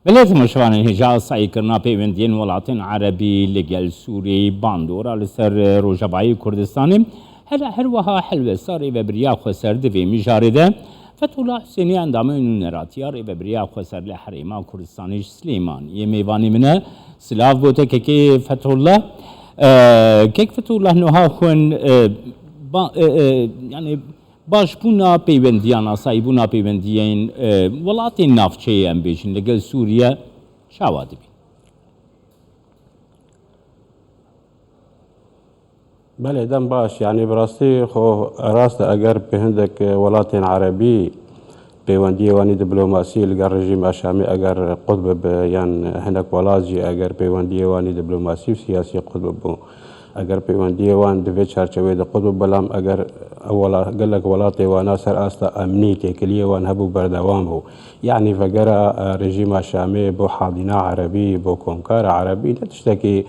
بلات مشوان هجا سعی کرنا پیوندین ولاتین عربی لگل سوری باندورا لسر روجبایی کردستانی هر وها حلوه ساری و بریا خسر دوی مجارده فتولا حسینی اندامه نراتیار و بریا خسر لحریما کردستانیش سلیمان یه میوانی منه سلاف بوده که فتولا کیک فتولا نوها خون یعنی باش بونا پیوندیان آسایی بونا پیوندیان ولاتی نافچه ام بیشن لگل سوریه شواده بی بله دم باش يعني براستی خو راست اگر به هندك ولاتين عربي پیوندی وانی دیپلماسی لگر رژیم شامی اگر قطب یان هندك ولازی اگر پیوندی وانی دیپلماسی و سیاسی قطب بو اگر پیوندی وان دوی چارچوی د قطب بلام اگر اولا قالك ولاطي وانا سر استا امني تكليه وان هبو بردوام بو يعني فقرا رژیم شامي بو حاضنه عربي بو كونكار عربي لا تشتكي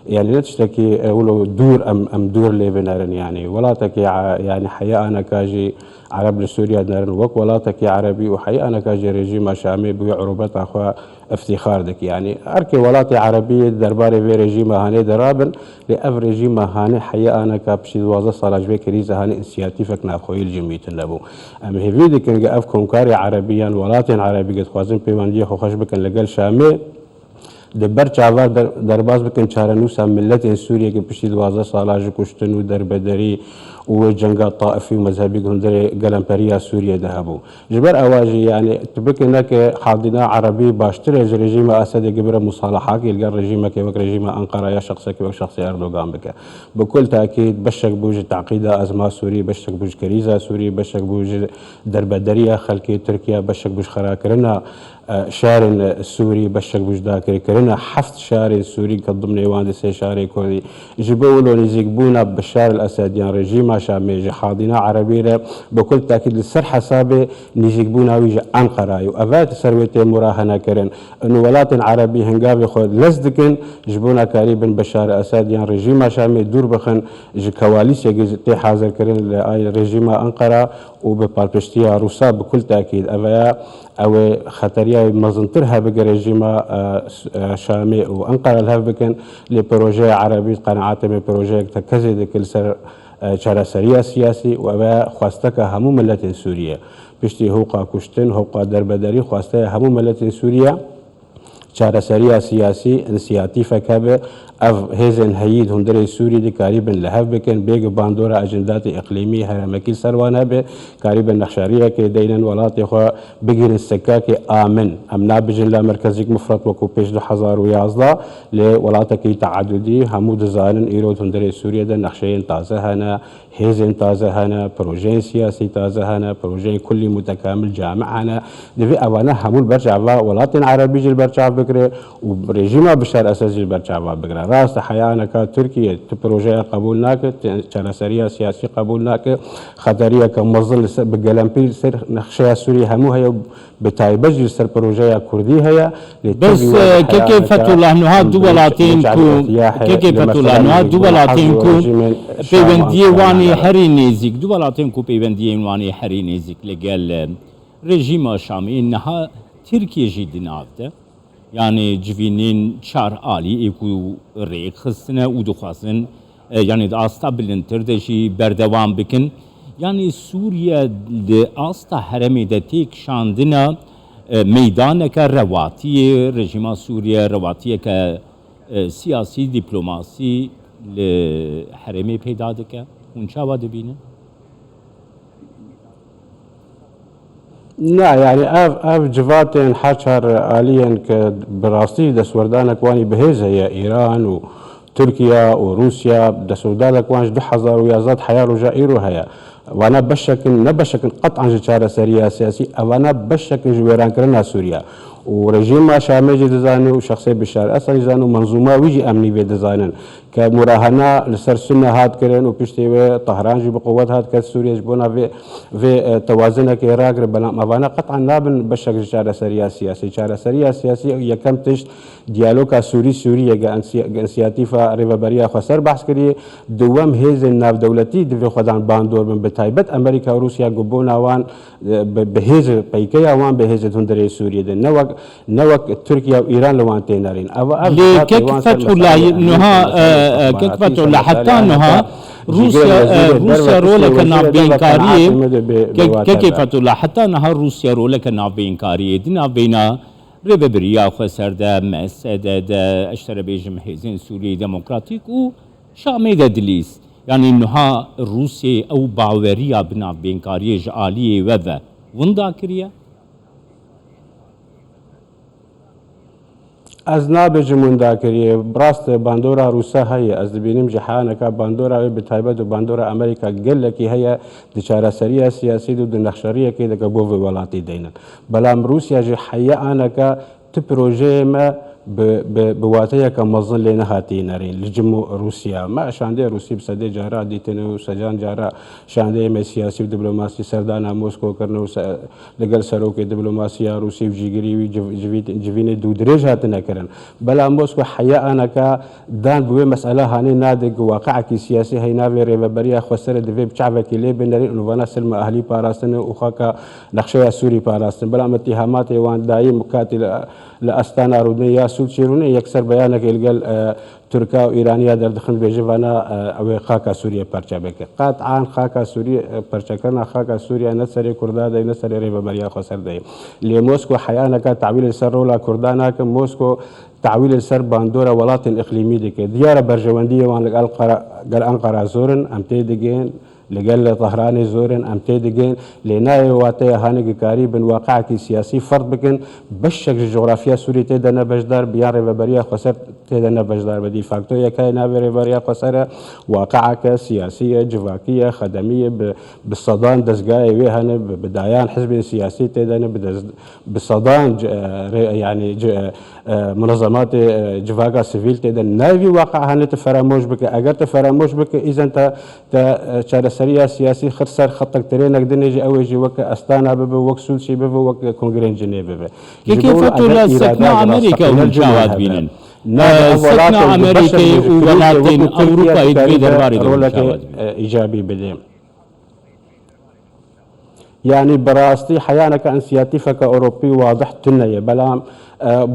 يعني لا تشتكي ولو دور ام دور لبنان يعني ولاتك يعني حياة انا كاجي عرب لسوريا نارن وك ولاتك عربي وحقيقة انا كاجي رژیم شامي بو عروبات اخوا افتخار دك يعني اركي ولاتي عربي درباري في رژیم هاني درابن لاف رژیم هاني حقيقة انا كابشي دوازه صلاج بي كريزه هاني انسياتيفك نافخوي الجميت نبو ام هيفيدي كان اف كونكاري عربيا ولاتين عربي قد خوازن بيواندي خو خش بكن لقل شامي دبر چاوا درباز بکن چارنوسا ملت سوريا که پشتی 12 سالاج کشتن و دربدری و جنگا طائفي ومذهبي هندري قلمبريا سوريا ذهبوا جبر اواجي يعني تبك انك حاضنه عربي باشتر رژیم اسد قبر مصالحات يلقى الرژيم كيف رژيم انقره يا شخصك كيف شخص اردوغان بك بكل تاكيد بشك بوج تعقيد ازمه سوري بشك بوج كريزه سوري بشك بوج دربدريه خلقي تركيا بشك بوج خراكرنا شار سوري بشك بوج ذاكر كرنا حفت شار سوري كضمن ايوان سي شار كردي جبولو نزيقبونا بشار الاسد يعني رژیم شامي حاضنه عربيه بكل تاكيد للسر حسابه نزيقبونا ويجي انقره وافات سرويتي مراهنه كرن انه ولات عربي هنقابي خود لزدكن جبونا قريبا بشار الاسد يعني رژیم شامي دور بخن كواليس يجي حاضر كرن رژیم انقره وبالبشتيه روسا بكل تاكيد افا او خطريه مزنترها بقى رژیم شامي وانقره لها بكن لبروجي عربي قناعات ببروجي تكزي كل سر چارەسەریە سیاسی و ئەوە خواستەکە هەموو ملەتین سووریە پشتی هۆقا کوشتن هۆقا دەربەدەری خواستەیە هەموو ملەتین سووریە چارەسەریە سیاسی ئینسیاتیفەکە بێ ئەف هێزن هەیید هوندەرەی سووری دی کاریبن لە هەف بکەن بێگە باندۆرە ئەجنداتی ئیقلیمی هەرەمەکی سەروانە بێ کاریبن نەخشاریەکێ دەینن وڵاتی خۆ بگیرن سەکاکی ئامن ئەم نابژن لە مرکزیک مفرەت وەکو پێش 2011 لێ وڵاتەکەی تەعادودی هەموو دەزانن ئیرۆ هوندەرەی سووریەدا نەخشەیەن تازە هەنە هێزن تازە هەنە پرۆژەی سیاسی تازە هەنە پرۆژەی کولی متەکامل جامع هەنە دەبێ ئەوانە هەموو بەرچاوا وڵاتین عربیجی بەرچاو بکرێ و رژیمە بشار ئەسەسیل بەرچاوا بگرە راست حیانەکە تورکیە پرۆژەیە قبول ناکرد چارەسەریە سیاسی قبول ناکرد خەتەریە کە مەزڵ بگەلەمپی سەر نەخشەیە سووری هەموو هەیە بتایبەتی سەر پرۆژەیە کوردی هەیە بس كيف فتولا نوها دوولاتين كو كيف فتولا نوها دوولاتين كو بيوندي واني حري نيزيك دوولاتين كو بيوندي واني حري نيزيك لقال رژیم شامي انها تركيا جي دنافته يعني جوینین چار آلی ایکو ریک خستنه و دخواستن يعني دا آستا بلنتر دشی بردوام بکن يعني سوريا دا آستا حرمی دا تیک شاندنا میدانه که رواتي رژیم سوريا رواتي که سیاسی دیپلوماسی لحرمی پیدا دکه اونچا واده بینه؟ لا يعني اف جفاتين حشر آليا كبراستي دسوردانك واني بهيزة هي ايران وتركيا وروسيا دسوردانك وانش 2011 حياة رجائيرو هيا وانا بشكل قطعا جشارة سرية سياسي وانا بشكل جويران كرنا سوريا ورژیم شامي جي دزاني وشخصي بشار اسد دزانو منظومه ويجي امني بي دزانن كمراهنه لسر سنه هات كرن وبيشتي طهران جي بقوات هات كسوريا جبونا في توازن كيراغ بلا موانا قطعا نابن بشكل شارة سرية سياسي شارة سرية سياسي يكم تشت ديالوكا سوريا جنسياتيفا ريفابريا خسر بحث كري دوام هيز الناف دولتي دفي خدان باندور من بتايبت امريكا وروسيا جبونا وان بهيز بيكيا وان بهيز هندري سوريا نوك نوك تركيا وإيران لوان تينارين لكيك فتح الله إنها كيك فتح الله حتى إنها روسيا رولك نابينكارية كيف فتح الله حتى إنها روسيا رولك نابينكارية دينا بينا ريبابريا خسردا مسددا اشترى بيجم حزين سوري ديمقراطيك وشامي دليس يعني إنها روسيا أو باوريا بنا بينكارية جالية وذا وندا كريا از نابجم ونداكري براست باندورا روسا هي از بينم جهانك باندورا بتايبد باندورا امريكا قال لك هي دشاره سريه سياسيه ضد النخشريه كده كبوف ولاتي دينا بلام روسيا جي حيا انك تبروجي ما بواتيا كمظن لنا هاتي نارين لجمو روسيا ما شاندي روسي بسدي جارا ديتنو سجان جارا شاندي ما سياسي ودبلوماسي سردانا موسكو كرنو لقل سروكي دبلوماسيا روسي وجيجري جيفيني دو دريج هاتنا كرن بلا موسكو حيا انك دان بوي مساله هاني نادق واقعك سياسي هي نافي ريبابريا خسر دفي بشعبك لي بنري انوفانا سلم اهلي باراستن وخاكا نقشيا سوري باراستن بلا اتهامات وان دايم مقاتل لاستانا رودنيا سود شيروني يكسر بيانك القل تركا وإيرانيا در دخل بيجوانا أو خاكا سوريا برشا بك قطعا خاكا سوريا برشا كنا خاكا سوريا نسري كردادا نسري ريبابريا خسر داي لموسكو حيانك تعويل السر ولا كردانك موسكو تعويل السر باندورا ولاطن إقليمي ديك ديار برجواندية وان قال أنقرة زورن أمتي ديجين لقال طهراني زورن أمتي ديجين لناي واتي هاني قريبا واقعك سياسي فرض بكن بشك جغرافيا سوري تدنا بجدار بيان ريبابريا خسر تدنا بجدار بدي فاكتو يكاينا ريبابريا خسر واقعك سياسية جواكية خدمية بالصدان دزقاي ويهن بدايان حزب سياسي تدنا بالصدان يعني منظمات جواكا سيفيل تدنا ناوي واقع هن تفراموش بك اگر تفراموش بك اذا انت سريا سياسي خرسر خطك ترينك دنيجي اوجي وك استانا بب وك سولشي بب وك كونغرين جنيف بب كيف فتولا سكنا امريكا ومجاوات بينن سكنا امريكا وولاتين اوروبا يدبي درباري دولك ايجابي بديم يعني براستي حيانك انسياتيفك اوروبي واضح تنية بلام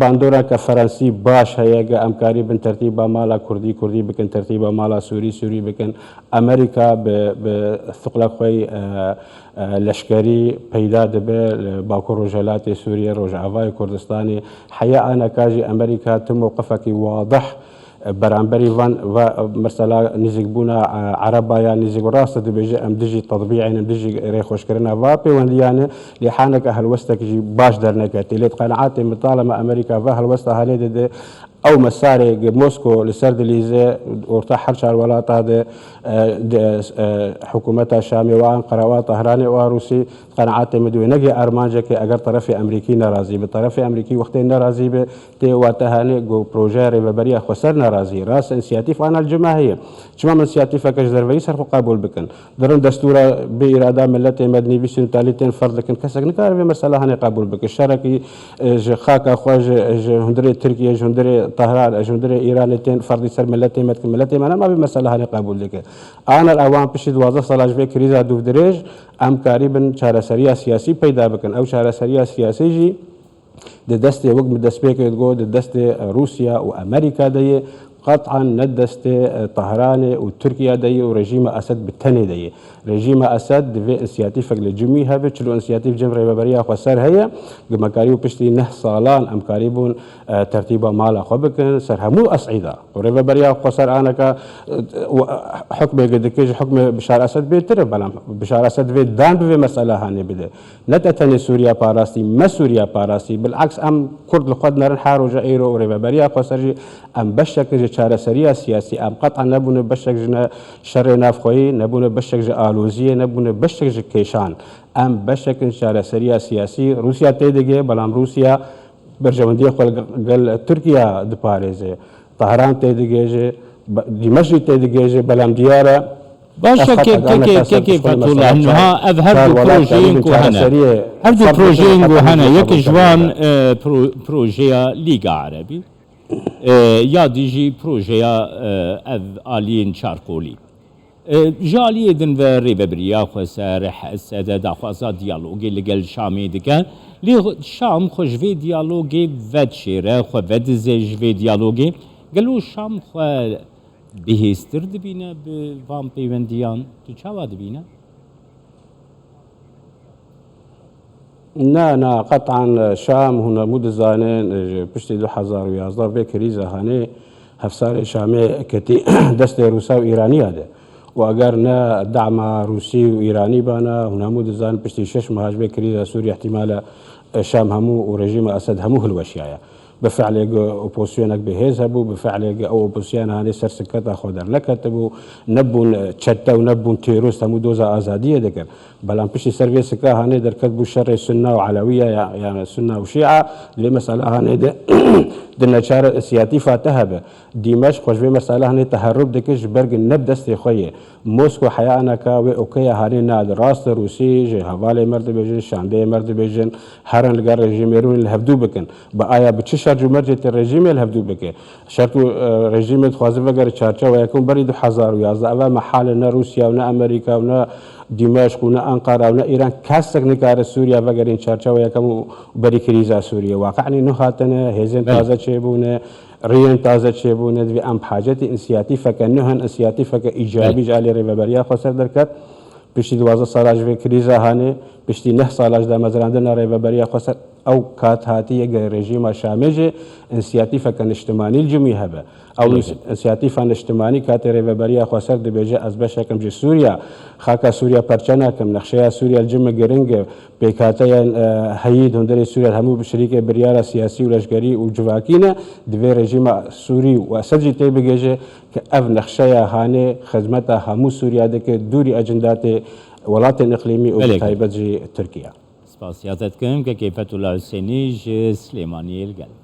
باندورا كفرنسي باش هيا امكاري بن ترتيبا مالا كردي بكن ترتيبا مالا سوري بكن امريكا بثقل خوي لشكري پیدا دبه باكو رجالات سوريا رجعفاي كردستاني حيا انا كاجي امريكا تموقفك واضح برانبري فان مثلا نزيق بونا عربا يا نزيق راسه دبيجي ام دجي تطبيعي ام دجي ريخوش كرنا فابي ونديانه لحانك اهل وستك جي باش درنك تليت قناعاتي مطالما امريكا فاهل وسط هالي او مساري موسكو لسرد ليزي ورتا حرشا الولات هذا حكومتها الشامي وانقره وطهراني وروسي قناعات مدوي نجي ارمانجك اگر طرفي امريكي ناراضي بطرفي امريكي وقت ناراضي تي واتهاني جو بروجي ريبابريا خسر ناراضي راس انسياتيف انا الجماهير شما من انسياتيف كجدرفي صرف قبول بكن درن دستور باراده ملتي مدني بيشن تاليتين فرض لكن كسك نكار في مساله هني قبول بك الشركي خاكا خواج هندري تركيا هندري طهران جندري ايران تين فرض سر ملتي ملتي انا ما بمساله هني قبول لك انا الاوان بشد واضح صلاح في كريزا دوف دريج ام قريبا شهر سريع سياسي پیدا بكن او شهر سريع سياسي جي دست وقت مدسبيك تقول دست روسيا وامريكا دي قطعا ندست طهران وتركيا دي ورجيم اسد بالتاني دي رجيم اسد في انسياتيفك لجميع هذا تشلو انسياتيف جمهوريه ريبابريا خسر هي كما قريب بشتي نه صالان ام قريبون ترتيبا مال خبك سر مو اسعده وريبابريا خسر انا حكم قدكيج حكم بشار اسد بيتر بلا بشار اسد في دان في مساله هاني بده نتتني سوريا باراسي ما سوريا باراسي بالعكس ام كرد الخد نار حارو جايرو وريبابريا خسر ام بشك شهر سريع سياسي ام قطعا نبون بشك جنا شر نافخوي نبون بشك آلوزية نبون بشك كيشان ام بشك شهر سريع سياسي روسيا تيدجي بلام روسيا برجواندية قال تركيا دباريزي طهران تيدجي دمشق تيدجي بلام ديارة باشا كي فتولا انها اظهر بروجين كوهنا هذا بروجين كوهنا يك جوان بروجيا ليغا عربي یا دیجی پروژه از آلین چارکولی جالی دن و ریبابریا خسر حسد دخوازا دیالوگی لگل شامی دکن لی شام خوش وی دیالوگی ود شیره خو ود زیج وی دیالوگی گلو شام خو بهستر دبینه به وام پیوندیان تو چاوا دبینه؟ نه قطعا شام هنا مود زانين بشتي 2011 في كريزة هاني هفسار شامي كتي دست روسا وإيراني هذا وأجرنا دعم روسي وإيراني بانا هنا مود زان بشتي 6 مهاج في كريزة سوريا احتمال شام همو ورجيم أسد همو هالوشيايا بفعل اوبوسيونك بهيز هبو بفعل او اوبوسيون هاني سرسكتا خودر لكتبو نبون تشتا ونبون تيروس همو دوزا ازاديه دكر بلان بشي سيرفيسكا هاني در كتبو شر سنه وعلويه يعني سنه وشيعه لمساله هاني دنچار سياتي فاتهب دمشق خوش في مساله هاني تهرب دكش برج نب دستي خويه موسكو حيانا كاوي اوكي هاني ناد راست روسي جي حوالي مرد بيجن شاندي مرد بيجن هرن لقى رجيميرون الهبدو بكن بايا بتش شرج مرجة الرجيم الهبدو بكي شرط رجيم تخاز وگر چارچا ويكون بريد 2011 اما محل روسيا ونا امريكا ونا دمشق ونا انقره ونا ايران كاسك نكار سوريا وگر ان چارچا ويكم بري كريزا سوريا واقعني نهاتنا هيزن تازه چيبونه ريان تازه چيبونه دي ام حاجتي انسياتي فكنهن انسياتي فك ايجابي جالي ريبريا خسر دركت بشتي 12 سالاج في كريزا هاني بشتي 9 سالاج دا مزراندنا ريبريا خسر او كات هاتي رژیم شامج انسياتيفا كان اجتماعي الجميع هبه او انسياتيفا اجتماعي كات ريبريا خسر دي بيجي از بشكم جي سوريا خاكا سوريا برچنا كم نقشيا سوريا الجم جرينج بيكاتا هيد هندري سوريا همو بشريك برياله سياسي ولشغري وجواكينا دي رژیم سوري واسجي تي بيجي كاف نقشيا هاني خدمتها همو سوريا دك دوري اجندات ولات اقليمي وتايبه تركيا سپاسیازت کنم که فتولا حسینی سلیمانی الگل